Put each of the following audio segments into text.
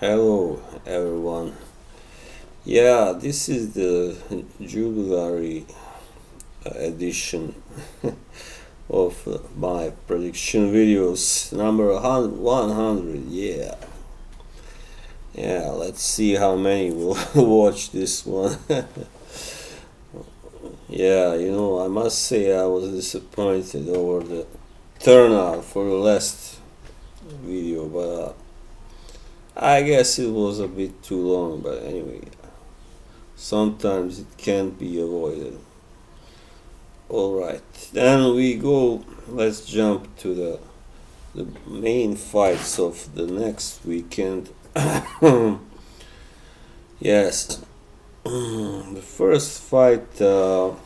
Hello everyone. Yeah, this is the jubilary edition of my prediction videos number 100. Yeah, let's see how many will watch this one. Yeah, I must say I was disappointed over the turnout for the last video, but I guess it was a bit too long, but anyway, sometimes it can't be avoided. Alright, then we go, let's jump to the main fights of the next weekend. Yes, the first fight that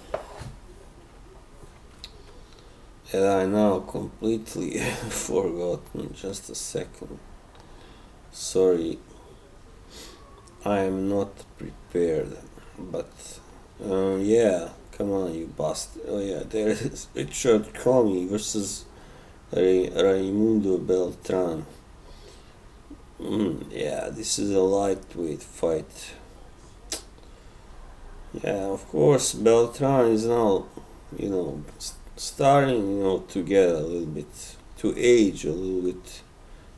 I now completely forgotten. Just a second. Sorry, I am not prepared, but yeah, come on, you bastard. Oh yeah, there is Richard Comey versus Raimundo Beltran. Yeah, this is a lightweight fight. Yeah, of course, Beltran is now, starting, to get a little bit, to age a little bit.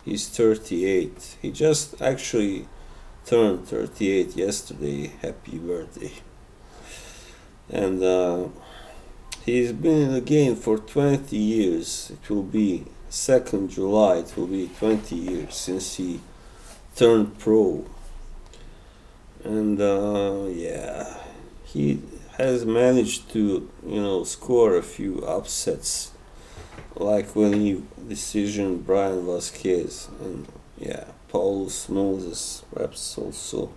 He's 38. He just actually turned 38 yesterday. Happy birthday. And he's been in the game for 20 years. It will be 2nd July, it will be 20 years since he turned pro. And yeah, he has managed to, score a few upsets, like when he decision Brian Vasquez and yeah, Paulus Moses perhaps also.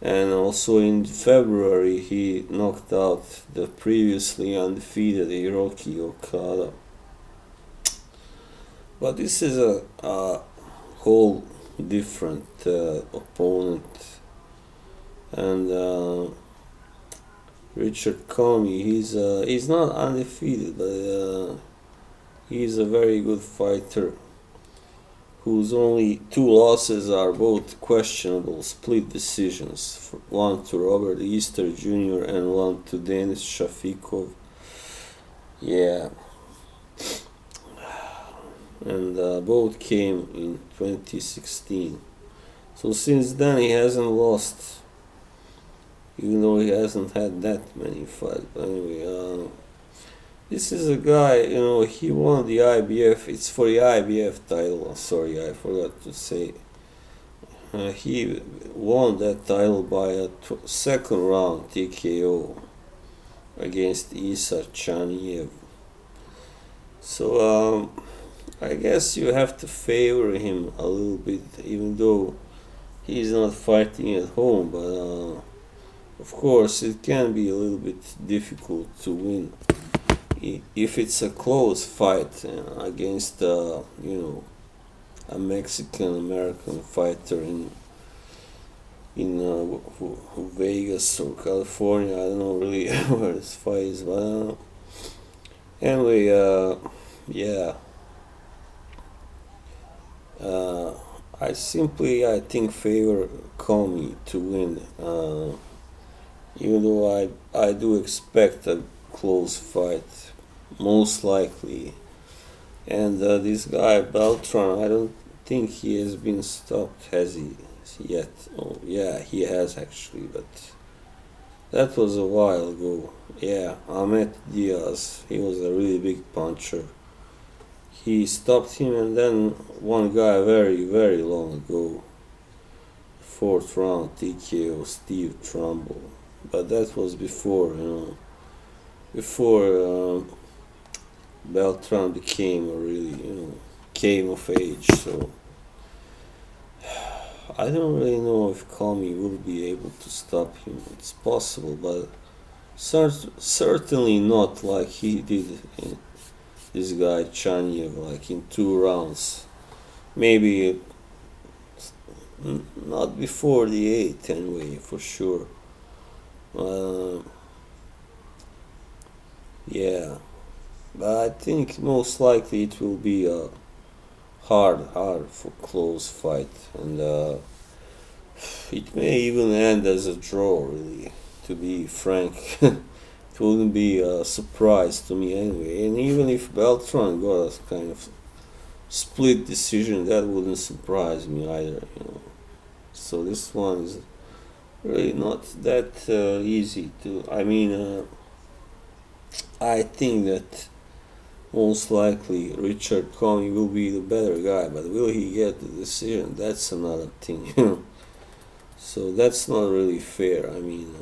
And also in February he knocked out the previously undefeated Hiroki Okada. But this is a whole different opponent. And Richard Comey, he's not undefeated, but he's a very good fighter whose only 2 losses are both questionable split decisions. One to Robert Easter Jr. and one to Denis Shafikov. Yeah. And both came in 2016. So since then he hasn't lost, even though he hasn't had that many fights. But anyway, this is a guy, he won the IBF. It's for the IBF title. Sorry, I forgot to say. He won that title by a second round TKO against Isa Chaniev. So I guess you have to favor him a little bit, even though he's not fighting at home. But of course, it can be a little bit difficult to win if it's a close fight against a Mexican American fighter in Vegas or California. I don't know really where this fight is, but anyway, yeah. I think favor Comey to win, even though I do expect a close fight, most likely. And this guy Beltran, I don't think he has been stopped, has he yet? Oh yeah, he has actually, but that was a while ago. Yeah, Ahmed Diaz, he was a really big puncher. He stopped him, and then one guy very, very long ago, 4th round TKO, Steve Trumbull. But that was before, before Beltran became a really, came of age. So I don't really know if Comey will be able to stop him. It's possible, but certainly not like he did this guy Chaniev, like in 2 rounds. Maybe not before the 8th anyway, for sure. Yeah, but I think most likely it will be a hard for close fight, and it may even end as a draw. Really, to be frank, it wouldn't be a surprise to me anyway. And even if Beltran got a kind of split decision, that wouldn't surprise me either. So this one is really not that easy to. I mean, I think that most likely Richard Coney will be the better guy, but will he get the decision? That's another thing. So that's not really fair. I mean,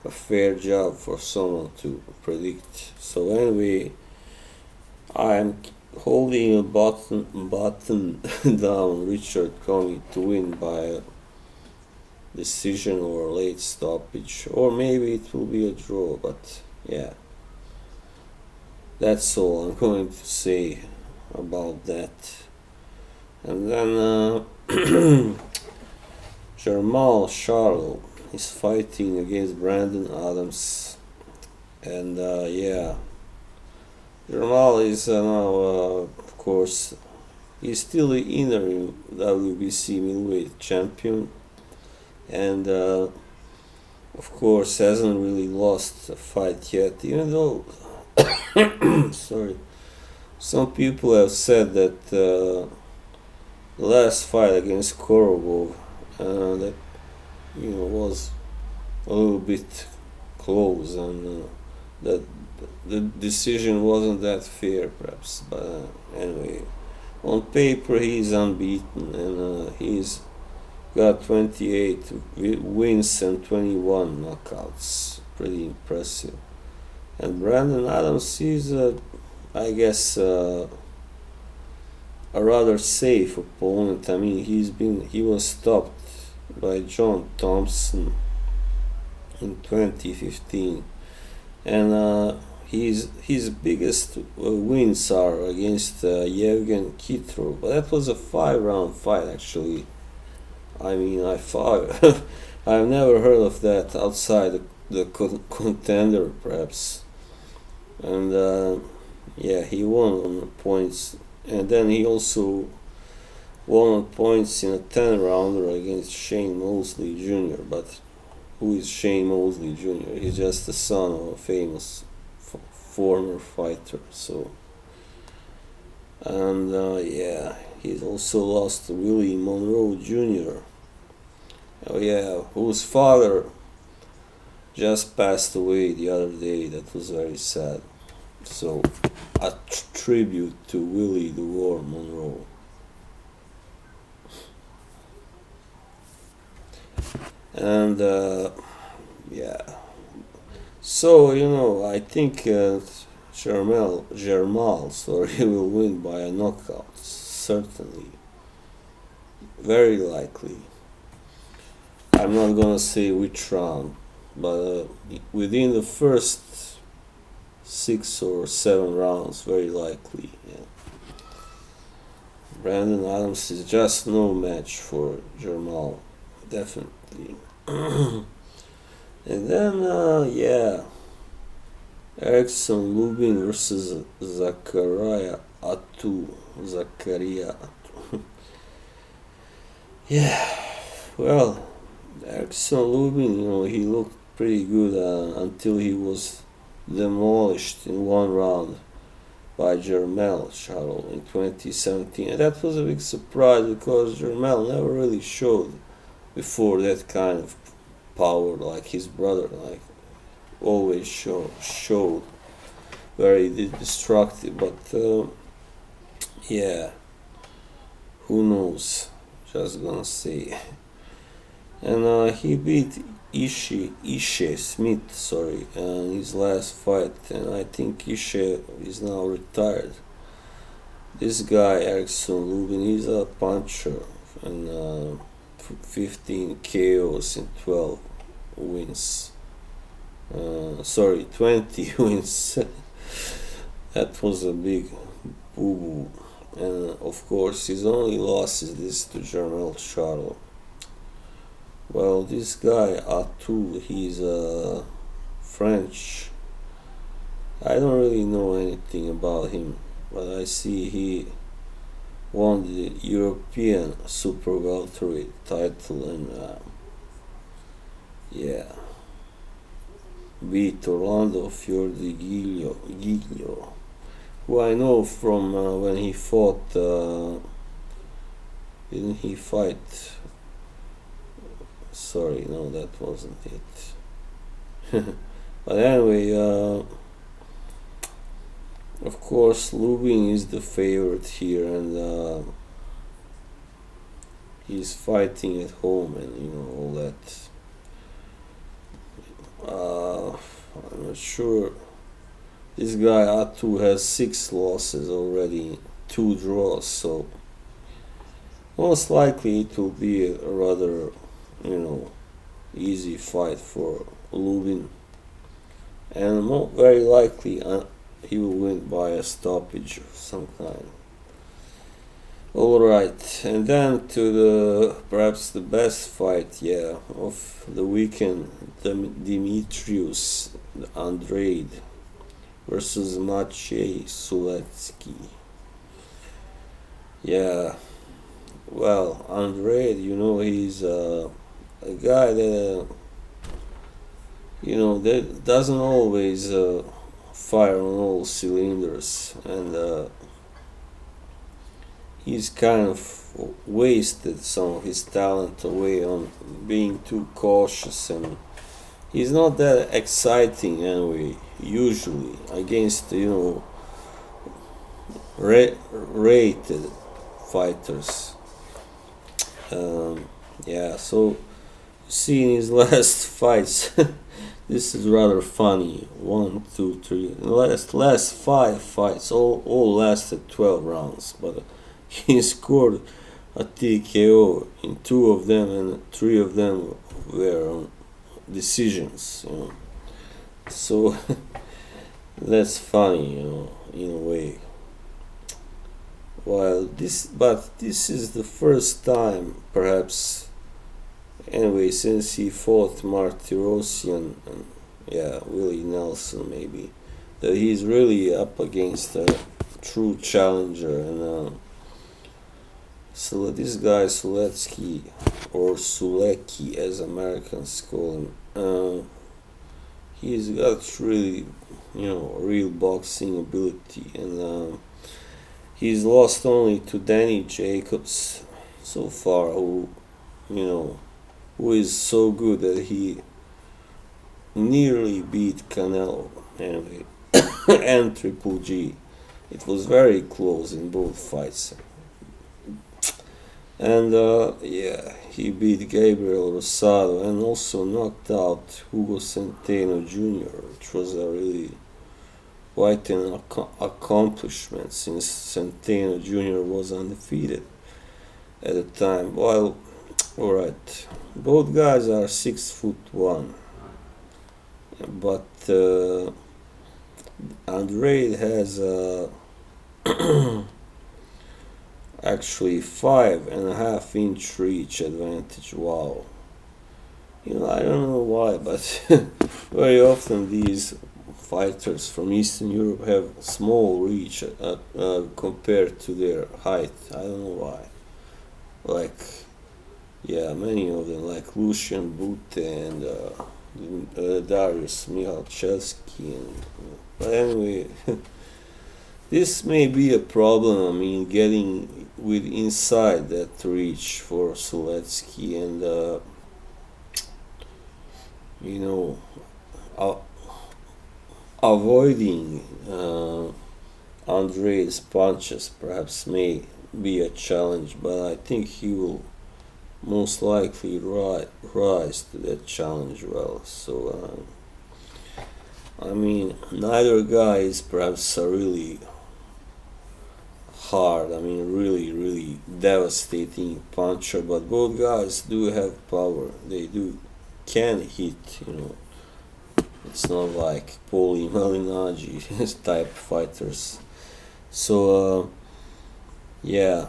a fair job for someone to predict. So anyway, I'm holding a button down Richard Coney to win by a decision or late stoppage, or maybe it will be a draw. But yeah, that's all I'm going to say about that. And then Jermall Charlo is fighting against Brandon Adams, and yeah, Jermall is now, of course, he's still the interim WBC middleweight champion, and of course hasn't really lost a fight yet, even though sorry, some people have said that the last fight against Korobov that was a little bit close, and that the decision wasn't that fair, perhaps. But anyway, on paper he's unbeaten, and he's got 28 wins and 21 knockouts. Pretty impressive. And Brandon Adams is, I guess, a rather safe opponent. I mean, he was stopped by John Thompson in 2015, and his biggest wins are against Yevgen Kitrov. But that was a 5-round fight, actually. I mean, I've never heard of that outside the contender, perhaps. And yeah, he won on points, and then he also won on points in a 10-rounder against Shane Mosley Jr. But who is Shane Mosley Jr.? He's just the son of a famous former fighter. So, and yeah, he's also lost to Willie Monroe Jr. Oh yeah, whose father just passed away the other day. That was very sad. So, a tribute to Willie the War Monroe. And yeah, so I think Jermall, sorry, will win by a knockout. Certainly, very likely. I'm not gonna say which round, but within the first 6 or 7 rounds, very likely. Yeah. Brandon Adams is just no match for Jermall, definitely. And then yeah, Erickson Lubin versus Zakaria Atu. Yeah, well, Erickson Lubin, he looked pretty good until he was demolished in 1 round by Jermall Charlo in 2017. And that was a big surprise because Jermall never really showed before that kind of power like his brother, like always showed very destructive. But yeah, who knows? Just gonna say. And he beat Ishe Smith, in his last fight, and I think Ishe is now retired. This guy Erickson Lubin, he's a puncher, and 15 KOs in 12 wins. 20 wins. That was a big boo-boo. And of course, his only loss is this to Jermall Charlo. Well, this guy Atu, he's French. I don't really know anything about him, but I see won the European super welterweight title and yeah, beat Orlando Giglio, who I know from when he fought. Didn't he fight? Sorry, no, that wasn't it. But anyway, of course, Lubin is the favorite here, and he's fighting at home, and all that. I'm not sure. This guy Atu has 6 losses already, 2 draws, so most likely it will be a rather, easy fight for Lubin, and very likely he will win by a stoppage of some kind. Alright, and then to perhaps the best fight, of the weekend, Dimitrius Andrade versus Maciej Sulecki. Yeah, well, Andrade, he's a guy that, that doesn't always fire on all cylinders, and he's kind of wasted some of his talent away on being too cautious, and he's not that exciting anyway, usually, against, rated fighters. So see in his last fights, this is rather funny. 1, 2, 3. Last 5 fights all lasted 12 rounds, but he scored a TKO in 2 of them, and 3 of them were decisions. So that's funny, in a way. But this is the first time, perhaps, anyway, since he fought Martirosyan and Willie Nelson, maybe, that he's really up against a true challenger, and so this guy Sulecki, or Sulecki as Americans call him, he's got really, real boxing ability, and he's lost only to Danny Jacobs so far, who is so good that he nearly beat Canelo anyway, and Triple G. It was very close in both fights. And he beat Gabriel Rosado and also knocked out Hugo Centeno Jr., which was a really quite an accomplishment, since Centeno Jr. was undefeated at the time. Well, alright, both guys are 6'1", but Andrade has actually 5.5-inch reach advantage. Wow. I don't know why, but very often these fighters from Eastern Europe have small reach compared to their height. I don't know why. Like, many of them, like Lucian Bute and Darius Michalczewski. But anyway, this may be a problem, getting with inside that reach for Sulecki, and avoiding Andrade's punches perhaps may be a challenge, but I think he will most likely rise to that challenge well. So neither guy is perhaps a really hard, really devastating puncher, but both guys do have power. They can hit, It's not like Poli Malignaggi type fighters. So it's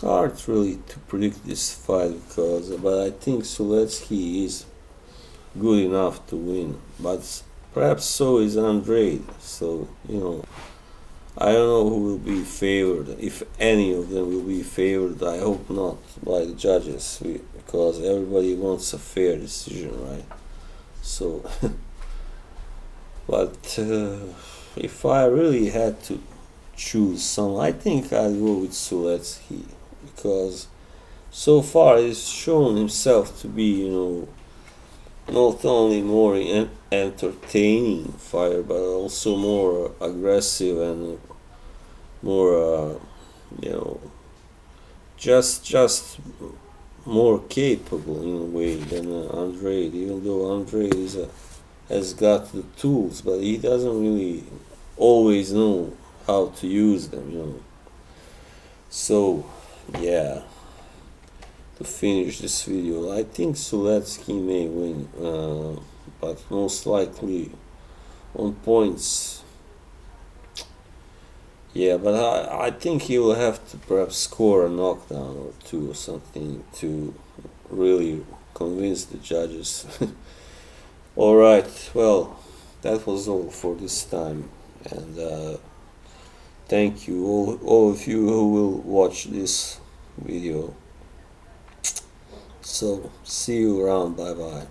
hard really to predict this fight, but I think Sulecki is good enough to win, but perhaps so is Andrade. So I don't know who will be favored, if any of them will be favored. I hope not by the judges, because everybody wants a fair decision, right? So, but if I really had to choose some, I think I'd go with Sulecki, because so far he's shown himself to be, not only more entertaining fighter, but also more aggressive and more, you know, just more capable in a way than Andrade. Even though Andrade has got the tools, but he doesn't really always know how to use them. So, yeah. To finish this video, I think Sulecki may win, but most likely on points. Yeah, but I think he will have to perhaps score a knockdown or two or something to really convince the judges. Alright, well, that was all for this time, and thank you, all of you who will watch this video. So, see you around, bye bye.